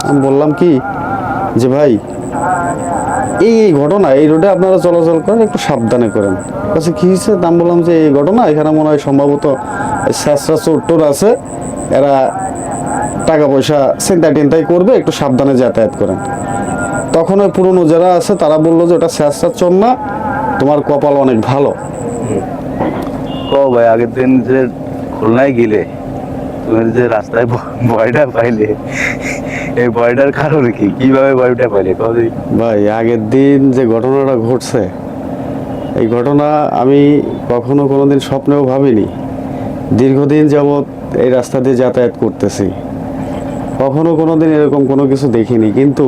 আমি বললাম কি যে ভাই এই এই ঘটনা এই রোডে আপনারা চলাচল করেন, একটু সাবধানে করেন। কাছে কি হয়েছে? আমি বললাম যে এই ঘটনা এখানে মনে হয় সম্ভবত স্যাঁচরা চোর টোর আছে, এরা টাকা পয়সা চিন্তা টিন্তাই করবে, একটু সাবধানে যাতায়াত করেন। তখন ওই পুরনো যারা আছে তারা বললো যে ওটা স্যাঁচরা চোর না, তোমার কপাল অনেক ভালো। ভাই আগের দিন যে খুলনায় গেলে তুমি যে রাস্তায় ভয়টা পাইলে, এই ভয়টার কারণ কি, কিভাবে ভয়টা পাইলে? ভাই আগের দিন যে ঘটনাটা ঘটছে, এই ঘটনা আমি কখনো কোনোদিন স্বপ্নেও ভাবিনি। দীর্ঘদিন যাবৎ এই রাস্তা দিয়ে যাতায়াত করতেছি, কখনো কোনোদিন এরকম কোনো কিছু দেখিনি। কিন্তু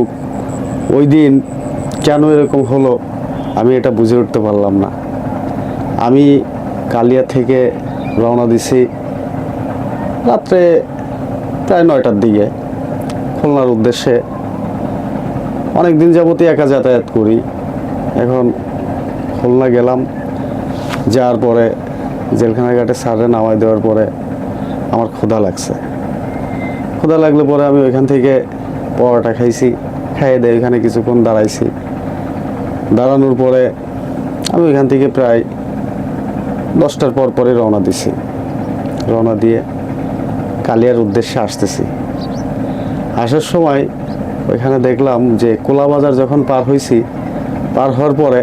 ওই দিন কেন এরকম হলো আমি এটা বুঝে উঠতে পারলাম না। আমি কালিয়া থেকে রওনা দিছি রাত্রে প্রায় 9টার দিকে খুলনার উদ্দেশ্যে। অনেক দিন যাবতই একা যাতায়াত করি। এখন খুলনা গেলাম, যাওয়ার পরে জেলখানা ঘাটে স্যারে নামাই দেওয়ার পরে আমার ক্ষুধা লাগছে। ক্ষুধা লাগলে পরে আমি ওইখান থেকে পরোটা খাইছি, খাইয়ে দিয়ে ওইখানে কিছুক্ষণ দাঁড়াইছি। দাঁড়ানোর পরে আমি ওইখান থেকে প্রায় 10টার পরে রওনা দিছি। রওনা দিয়ে কালিয়ার উদ্দেশ্যে আসতেছি। আসার সময় ওইখানে দেখলাম যে কোলাবাজার যখন পার হয়েছি, পার হওয়ার পরে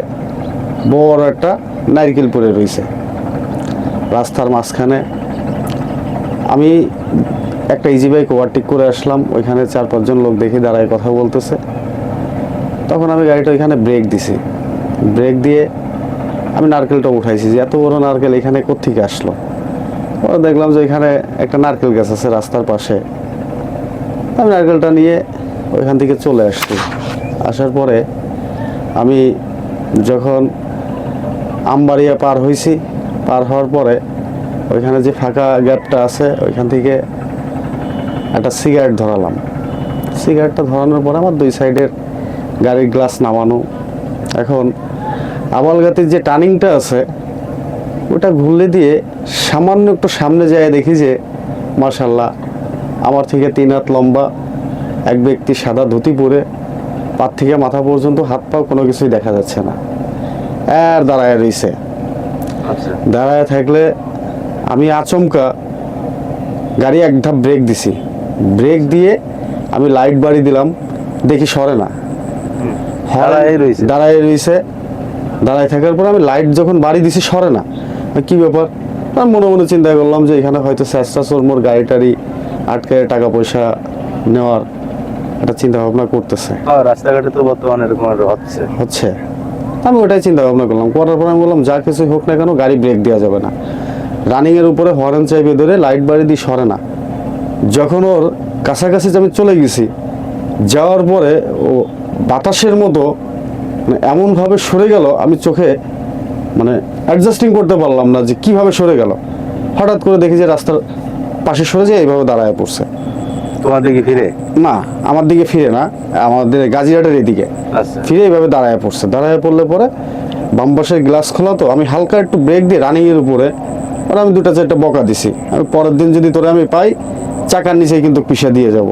বড় একটা নারকেল পড়ে রয়েছে রাস্তার মাঝখানে। আমি একটা ইজি বাইক ওভারটেক করে আসলাম, ওইখানে 4-5 জন লোক দেখে দাঁড়ায় কথা বলতেছে। তখন আমি গাড়িটা ওইখানে ব্রেক দিছি। ব্রেক দিয়ে আমি নারকেলটা উঠাইছি যে এত বড় নারকেল এখানে কোত্থেকে আসলো। পরে দেখলাম যে এখানে একটা নারকেল গাছ আছে রাস্তার পাশে। আমি নারকেলটা নিয়ে ওইখান থেকে চলে আসছি। আসার পরে আমি যখন আমবাড়িয়া পার হয়েছি, পার হওয়ার পরে ওইখানে যে ফাঁকা গ্যাপটা আছে ওইখান থেকে একটা সিগারেট ধরালাম। সিগারেটটা ধরানোর পরে আমার 2 সাইডের গাড়ির গ্লাস নামানো। এখন আবালগাতির যে টার্নিংটা আছে ওটা ঘুরলে দিয়ে সামান্য একটু সামনে যায় দেখি যে মাশাআল্লাহ আমার থেকে 3 হাত লম্বা এক ব্যক্তি সাদা ধুতি পরে, পা থেকে মাথা পর্যন্ত হাত পা কোনো কিছুই দেখা যাচ্ছে না, আর দাঁড়ায় রয়েছে। দাঁড়ায় থাকলে আমি আচমকা গাড়ি এক ধাপ ব্রেক দিছি। ব্রেক দিয়ে আমি লাইট বাড়ি দিলাম, দেখি সরে না, দাঁড়ায় রয়েছে। দাঁড়ায় থাকার পর আমি লাইট যখন বাড়ি দিছি সরে না, কি ব্যাপার? আমি মনে মনে চিন্তা করলাম যে এখানে হয়তো চেষ্টা চোর মোর গাড়িটারি আটকে টাকা পয়সা নেওয়ার একটা চিন্তা ভাবনা করতেছে। রাস্তাঘাটে তো বর্তমানে এরকম হচ্ছে। আমি ওটাই চিন্তা ভাবনা করলাম। করার পর আমি বললাম যা কিছু হোক না কেন গাড়ি ব্রেক দেওয়া যাবে না। রানিংয়ের উপরে হর্ন চাইবে ধরে লাইট বাড়ি দিয়ে সরে না। যখন ওর কাছাকাছি আমি চলে গেছি, যাওয়ার পরে ও বাতাসের মতো এমনভাবে সরে গেল, আমি চোখে অ্যাডজাস্টিং করতে পারলাম না যে কিভাবে সরে গেল। হঠাৎ করে দেখি যে রাস্তার পাশে সরে যায়, এইভাবে দাঁড়ায় পড়ছে। তোমার দিকে ফিরে? না, আমার দিকে ফিরে না, আমাদের গাজীরহাটের এদিকে ফিরে এইভাবে দাঁড়ায় পড়ছে। দাঁড়ায় পড়লে পরে বাম পাশের গ্লাস খোলা, তো আমি হালকা একটু ব্রেক দিয়ে রানিংয়ের উপরে ওরা আমি 2-4টা বকা দিছি। আমি পরের দিন যদি তোরা আমি পাই চাকার নিচে কিন্তু পিষা দিয়ে যাব।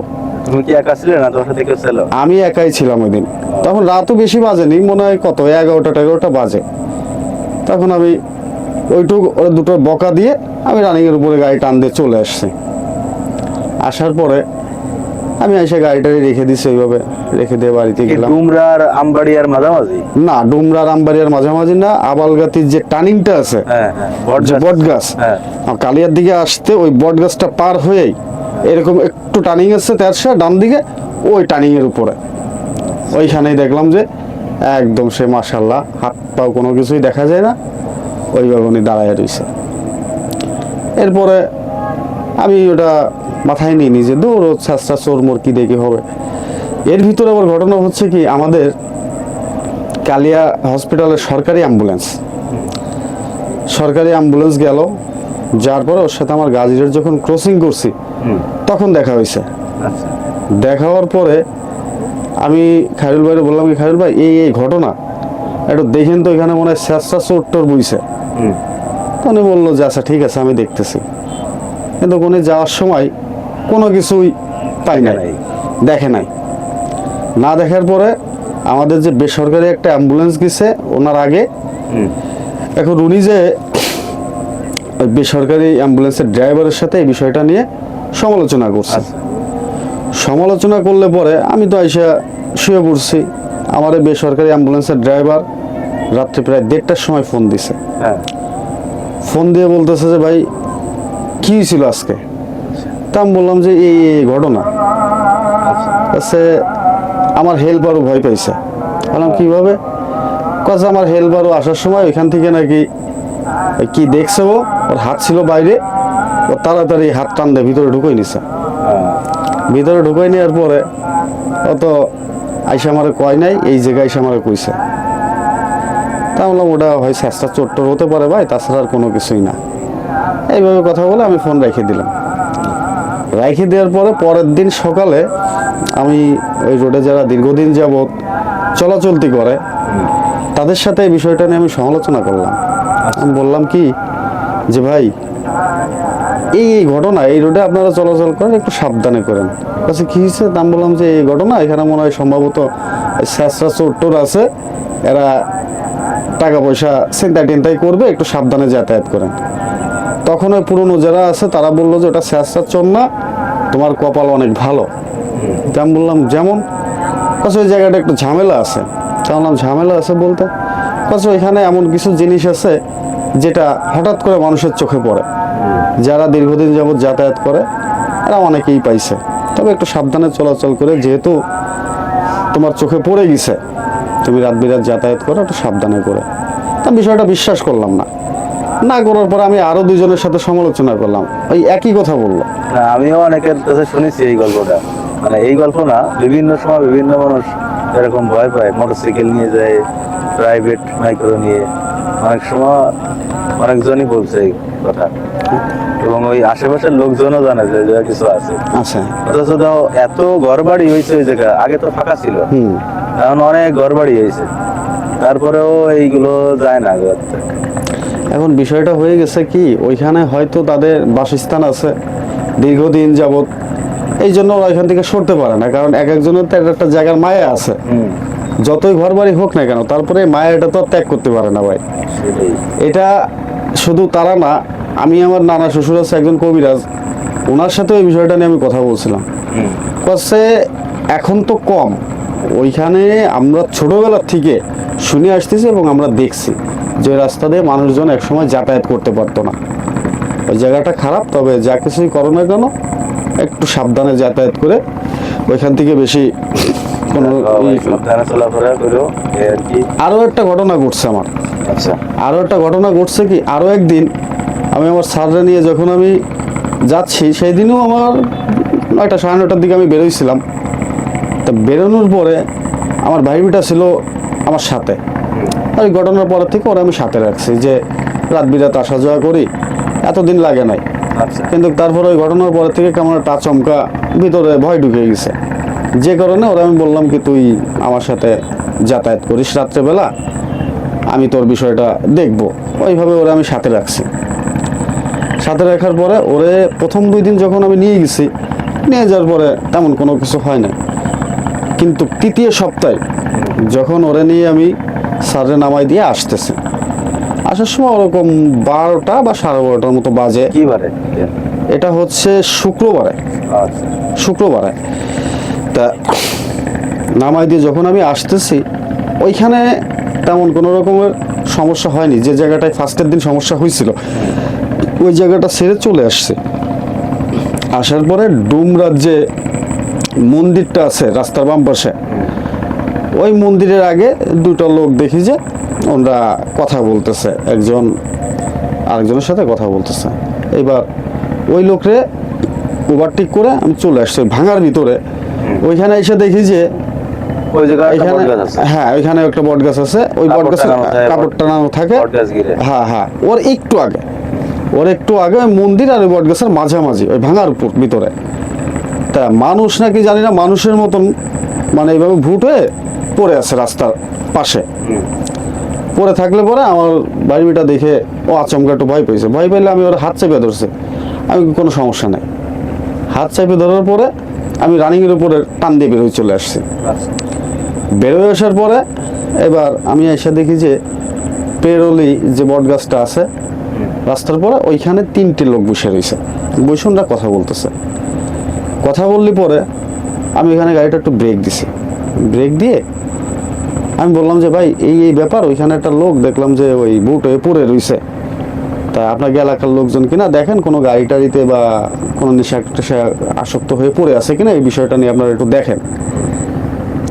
তুমি কি একা ছিলে না তোমার সাথে কেউ ছিল? আমি একাই ছিলাম ওই দিন। তখন রাতও বেশি বাজেনি, মনে হয় কত 11টা বাজে। তখন আমি ওইটুকু ওরা 2টো বকা দিয়ে আমি রানিংয়ের উপরে গাড়ি টান দিয়ে চলে আসছি। আসার পরে আমি এসে গাড়িটারি রেখে দিছি, ওইভাবে রেখে দিয়ে বাড়িতে গেলাম। ডুমরার আমবাড়িয়ার মাঝামাঝি? না, ডুমরার আমবাড়িয়ার মাঝামাঝি না, আবালগাতির যে টার্নিংটা আছে বট গাছ, কালিয়ার দিকে আসতে ওই বট গাছটা পার হয়েই এরকম একটু টার্নিং আছে তেরশা ডান দিকে, ওই টার্নিং এর উপরে ওইখানেই দেখলাম যে একদম সে মাশাআল্লাহ হাত পাও কোনো কিছুই দেখা যায় না, ওইভাবে উনি দাঁড়ায় রয়েছে। এরপরে আমি ওটা মাথায় নিয়ে নিজে দৌড় চেষ্টা চোর মোর কি দেখে হবে। এর ভিতরে আবার ঘটনা হচ্ছে কি, আমাদের কালিয়া হসপিটালের সরকারি অ্যাম্বুলেন্স গেল, যার পরে ওর সাথে আমার গাজীরহাট যখন ক্রসিং করছি তখন দেখা হয়েছে। দেখা হওয়ার পরে আমি খায়রুল ভাইরে বললাম কি খায়রুল ভাই এই এই ঘটনা একটু দেখেন তো, এখানে মনে হয় চেষ্টা চোর টোর বইছে। উনি বললো যে আচ্ছা ঠিক আছে আমি দেখতেছি। কিন্তু উনি যাওয়ার সময় কোনো কিছুই পাই নাই। দেখে নাই। না দেখার পরে আমাদের যে বেসরকারি একটা অ্যাম্বুলেন্স গেছে ওনার আগে, হুম। এখন উনি যে ওই বেসরকারি অ্যাম্বুলেন্সের ড্রাইভারের সাথে এই বিষয়টা নিয়ে সমালোচনা করছে। আচ্ছা। সমালোচনা করলে পরে আমি তো আইসা শুয়ে পড়ছি। আমার এই বেসরকারি অ্যাম্বুলেন্সের ড্রাইভার রাত্রে প্রায় 1:30টার সময় ফোন দিছে। হ্যাঁ। ফোন দিয়ে বলতেছে যে ভাই কি হয়েছিল আজকে। তা আমি বললাম যে এই ঘটনা। কাছে আমার হেল্পারও ভয় পাইছে। বললাম কিভাবে? কাছে আমার হেল্পারও আসার সময় ওইখান থেকে নাকি কি দেখছে, ওর হাত ছিল বাইরে, ও তাড়াতাড়ি হাত টান দিয়ে ভিতরে ঢুকাই নিছে। ভিতরে ঢুকাই নেওয়ার পরে অত আইসা আমারে কয় নাই, এই জায়গায় আইসা আমারে কইছে। তা বললাম ওটা হয় স্যাঁচটা চোট্টর হতে পারে ভাই, তাছাড়া আর কোনো কিছুই না। এইভাবে কথা বলে আমি ফোন রেখে দিলাম। রেখে দেওয়ার পরে পরের দিন সকালে আমি ওই রোডে যারা দীর্ঘদিন যাবৎ চলাচলতি করে তাদের সাথে এই বিষয়টা নিয়ে আমি সমালোচনা করলাম। আমি বললাম কি যে ভাই এই ঘটনা, এই রোডে আপনারা চলাচল করেন একটু সাবধানে করেন। কাছে কি হয়েছে? আমি বললাম যে এই ঘটনা এখানে মনে হয় সম্ভবত স্যাঁচরা চোট্টর আছে, এরা টাকা পয়সা চিন্তা টিন্তাই করবে, একটু সাবধানে যাতায়াত করেন। তখন ওই পুরনো যারা আছে তারা বললো যে ওটা স্যাঁচরা চোর না, তোমার কপাল অনেক ভালো। তা আমি বললাম যেমন? কাছে ওই জায়গাটা একটু ঝামেলা আছে। তা বললাম ঝামেলা আছে বলতে? কাছে ওইখানে এমন কিছু জিনিস আছে যেটা হঠাৎ করে মানুষের চোখে পড়ে। যারা দীর্ঘদিন যাবৎ যাতায়াত করে এরা অনেকেই পাইছে, তবে একটু সাবধানে চলাচল করে, যেহেতু তোমার চোখে পড়ে গেছে তুমি রাত বিরাত যাতায়াত করো, একটু সাবধানে করে। তা বিষয়টা বিশ্বাস করলাম না। না করার পর আমি আরো দুজনের সাথে সমালোচনা করলাম, ওই একই কথা বললো। না, আমিও অনেকের কাছে শুনেছি এই গল্পটা। মানে এই গল্প না, বিভিন্ন সময় বিভিন্ন মানুষ এরকম ভয় পায়, মোটরসাইকেল নিয়ে যায়, প্রাইভেট মাইক্রো নিয়ে। অনেক সময় অনেকজনই বলছে এই কথা, এবং ওই আশেপাশের লোকজনও জানে যে যে কিছু আছে। আচ্ছা। অথচ তাও এত ঘর বাড়ি হয়েছে ওই জায়গা, আগে তো ফাঁকা ছিল, হুম। এখন অনেক ঘর বাড়ি হয়েছে, তারপরেও এইগুলো যায় না। এখন বিষয়টা হয়ে গেছে কি, ওইখানে হয়তো তাদের বাসস্থান আছে দীর্ঘদিন যাবৎ, এই জন্য ওরা ওইখান থেকে সরতে পারে না। কারণ এক একজনের তো একটা জায়গার মায়া আছে, যতই ঘর বাড়ি হোক না কেন, তারপরে মায়াটা তো আর ত্যাগ করতে পারে না ভাই। সেটাই। এটা শুধু তারা না, আমি আমার নানা শ্বশুর আছে একজন কবিরাজ, ওনার সাথে ওই বিষয়টা নিয়ে আমি কথা বলছিলাম। কাছে এখন তো কম, ওইখানে আমরা ছোটবেলার থেকে শুনে আসতেছি এবং আমরা দেখছি যে রাস্তা দিয়ে মানুষজন একসময় যাতায়াত করতে পারতো না। ওই জায়গাটা খারাপ, তবে যা কিছুই করো না কেন একটু সাবধানে যাতায়াত করে, ওইখান থেকে বেশি কোনো সাবধানে চলাফেরা করো আর কি। আরও একটা ঘটনা ঘটছে আমার। আচ্ছা। আরও একটা ঘটনা ঘটছে কি, আরও একদিন আমি আমার স্যাররা নিয়ে যখন আমি যাচ্ছি, সেই দিনও আমার 9টা 9:30টার দিকে আমি বেরোইছিলাম। তা বেরোনোর পরে আমার ভাইবিটা ছিল আমার সাথে। ওই ঘটনার পরের থেকে ওরা আমি সাথে রাখছি, যে রাত বিরাত আসা যাওয়া করি, এতদিন লাগে নাই। আচ্ছা। কিন্তু তারপরে ওই ঘটনার পরের থেকে কেমন একটা আচমকা ভিতরে ভয় ঢুকে গেছে, যে কারণে ওরা আমি বললাম কি তুই আমার সাথে যাতায়াত করিস রাত্রেবেলা, আমি তোর বিষয়টা দেখব। ওইভাবে ওরা আমি সাথে রাখছি। সাথে রাখার পরে ওরে প্রথম 2 দিন যখন আমি নিয়ে গেছি, নিয়ে যাওয়ার পরে তেমন কোনো কিছু হয় না। কিন্তু তৃতীয় সপ্তাহে যখন ওরে নিয়ে আমি স্যারের নামাই দিয়ে আসতেছি, আসার সময় ওরকম 12টা বা 12:30টার মতো বাজে। কি বারে? এটা হচ্ছে শুক্রবারে। আচ্ছা। শুক্রবারে তা নামাই দিয়ে যখন আমি আসতেছি, ওইখানে তেমন কোনো রকমের সমস্যা হয়নি। যে জায়গাটায় ফার্স্টের দিন সমস্যা হয়েছিল ওই জায়গাটা ছেড়ে চলে আসছে। আসার পরে ডুমরার যে মন্দিরটা আছে রাস্তার বাম পাশে, ওই মন্দিরের আগে 2টা লোক দেখি যে ওরা কথা বলতেছে, একজন আরেকজনের সাথে কথা বলতেছে। এবার ওই লোকরে ওভারটেক করে আমি চলে আসছি ভাঙার ভিতরে। ওইখানে এসে দেখি যে ওই জায়গায় একটা এখানে, বটগাছ আছে। হ্যাঁ ওইখানে একটা বট গাছ আছে, ওই বট গাছে কাপড় টানানো থাকে। বটগাছ ঘিরে। হ্যাঁ হ্যাঁ, ওর একটু আগে ওই মন্দির আর ওই বট গাছের মাঝামাঝি, ওই ভাঙার উপর ভিতরে। তা মানুষ নাকি জানি না, মানুষের মতন মানে এইভাবে ভুট হয়ে পড়ে আছে রাস্তার পাশে। পড়ে থাকলে পরে আমার বাড়িটা দেখে ও আচমকা একটু ভয় পেয়েছে। ভয় পেলে আমি ওর হাত চেপে ধরছি, আমি কোনো সমস্যা নেই। হাত চেপে ধরার পরে আমি রানিংয়ের উপরে টান দিয়ে বেরোয় চলে আসছি। আচ্ছা। বেরোয় আসার পরে এবার আমি এসে দেখি যে পেরোলি যে বট গাছটা আছে রাস্তার পরে, ওইখানে 3টে লোক বসে রয়েছে, বৈশুনরা কথা বলতেছে। কথা বললি পরে আমি এখানে গাড়িটা একটু ব্রেক দিছি, ব্রেক দিয়ে আমি বললাম যে ভাই এই এই ব্যাপার, ওইখানে একটা লোক দেখলাম যে ওই বুট হয়ে পড়ে রয়েছে, তা আপনাকে এলাকার লোকজন কিনা দেখেন কোনো গাড়ি টাড়িতে বা কোনো নেশা টেশা আসক্ত হয়ে পড়ে আছে কিনা, এই বিষয়টা নিয়ে আপনারা একটু দেখেন।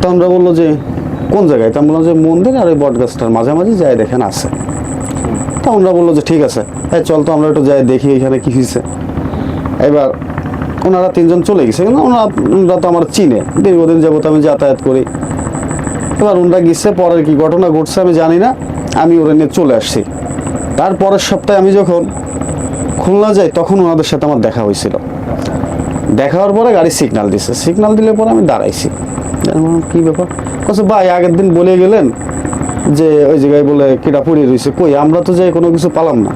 তো আমরা বললো যে কোন জায়গায়, তো আমি বললাম যে মন্দির আর ওই বট গাছটার মাঝামাঝি যাই দেখেন আছে। তো আমরা বললো যে ঠিক আছে, হ্যাঁ চল তো আমরা একটু যাই দেখি এখানে কি হয়েছে। এবার ওনারা 3জন চলে গেছে, কিন্তু ওনারা তো আমার চিনে, দীর্ঘদিন যাবত আমি যাতায়াত করি। এবার ওনারা গেছে, পরের কি ঘটনা ঘটছে আমি জানি না, আমি ওরা নিয়ে চলে আসছি। তার পরের সপ্তাহে আমি যখন খুলনা যাই তখন ওনাদের সাথে আমার দেখা হয়েছিল। দেখা হওয়ার পরে গাড়ি সিগন্যাল দিছে, সিগন্যাল দিলে পরে আমি দাঁড়াইছি। আমি বললাম, কি ব্যাপার? বলছে ভাই আগের দিন বলে গেলেন যে ওই জায়গায় বলে কিটা পড়িয়ে রয়েছে, কই আমরা তো যাই কোনো কিছু পালাম না।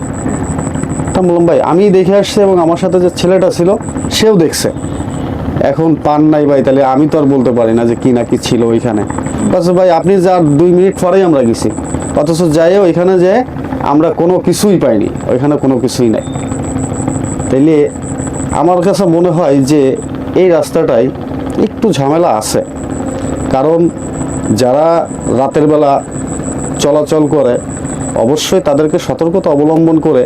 তা বললাম ভাই আমি দেখে আসছি এবং আমার সাথে যে ছেলেটা ছিল সেও দেখছে, এখন পান নাই ভাই, তাহলে আমি তো আর বলতে পারি না যে কি না কি ছিল ওইখানে। বলছে ভাই আপনি যার 2 মিনিট পরেই আমরা গেছি, অথচ যাই ওইখানে যে আমরা কোনো কিছুই পাইনি, ওইখানে কোনো কিছুই নাই। তাইলে আমার কাছে মনে হয় যে এই রাস্তাটায় একটু ঝামেলা আছে, কারণ যারা রাতের বেলা চলাচল করে অবশ্যই তাদেরকে সতর্কতা অবলম্বন করে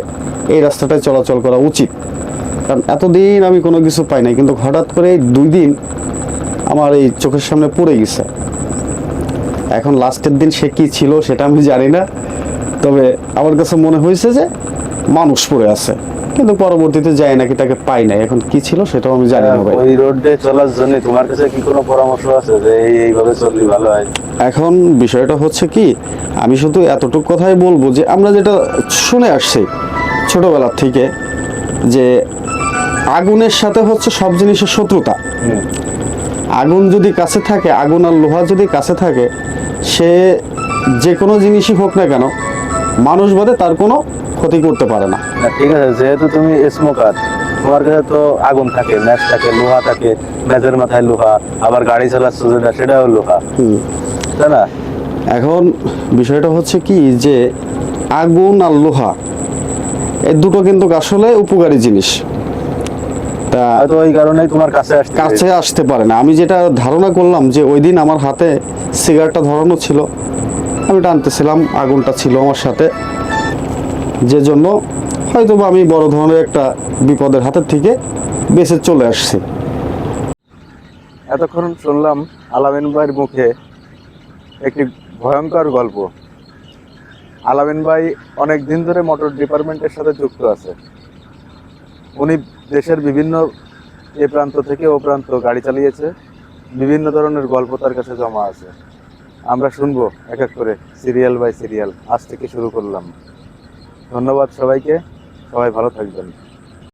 এই রাস্তাটায় চলাচল করা উচিত। কারণ এতদিন আমি কোনো কিছু পাই নাই, কিন্তু হঠাৎ করে এই 2 দিন আমার এই চোখের সামনে পড়ে গেছে। এখন লাস্টের দিন সে কি ছিল সেটা আমি জানি না, তবে আমার কাছে মনে হয়েছে যে মানুষ পড়ে আছে, কিন্তু পরবর্তীতে যাই নাকি তাকে পাই নাই, এখন কি ছিল সেটাও আমি জানি না ভাই। ওই রোডে চলার জন্য তোমার কাছে কি কোনো পরামর্শ আছে যে এইভাবে চললে ভালো হয়? এখন বিষয়টা হচ্ছে কি, আমি শুধু এতটুকু কথাই বলবো যে আমরা যেটা শুনে আসছি ছোটবেলার থেকে, যে আগুনের সাথে হচ্ছে সব জিনিসের শত্রুতা। আগুন যদি কাছে থাকে, আগুন আর লোহা যদি কাছে থাকে, সে যে কোনো জিনিসই হোক না কেন মানুষ বাদে তার কোনো ক্ষতি করতে পারে না। না ঠিক আছে, যেহেতু তুমি স্মোকার, তোমার কাছে তো আগুন থাকে, ম্যাচ থাকে, লোহা থাকে, ম্যাচের মাথায় লোহা, আবার গাড়ি চালাচ্ছ যেটা সেটাও লোহা, তাই না? এখন বিষয়টা হচ্ছে কি যে আগুন আর লোহা এই দুটো কিন্তু আসলে উপকারী জিনিস, তা হয়তো ওই কারণেই তোমার কাছে আসছে। কাছে আসতে পারে না। আমি যেটা ধারণা করলাম যে ওই দিন আমার হাতে সিগারেটটা ধরানো ছিল, আমি টানতেছিলাম, আগুনটা ছিল আমার সাথে, যে জন্য হয়তো বা আমি বড় ধরনের একটা বিপদের হাতের থেকে বেঁচে চলে আসছি। এতক্ষণ শুনলাম আলামিন ভাইয়ের মুখে একটি ভয়ঙ্কর গল্প। আলামিন ভাই অনেক দিন ধরে মোটর ডিপার্টমেন্টের সাথে যুক্ত আছে। উনি দেশের বিভিন্ন এ প্রান্ত থেকে ও প্রান্ত গাড়ি চালিয়েছে, বিভিন্ন ধরনের গল্প তার কাছে জমা আছে। আমরা শুনবো এক এক করে, সিরিয়াল বাই সিরিয়াল। আজ থেকে শুরু করলাম। ধন্যবাদ সবাইকে, সবাই ভালো থাকবেন।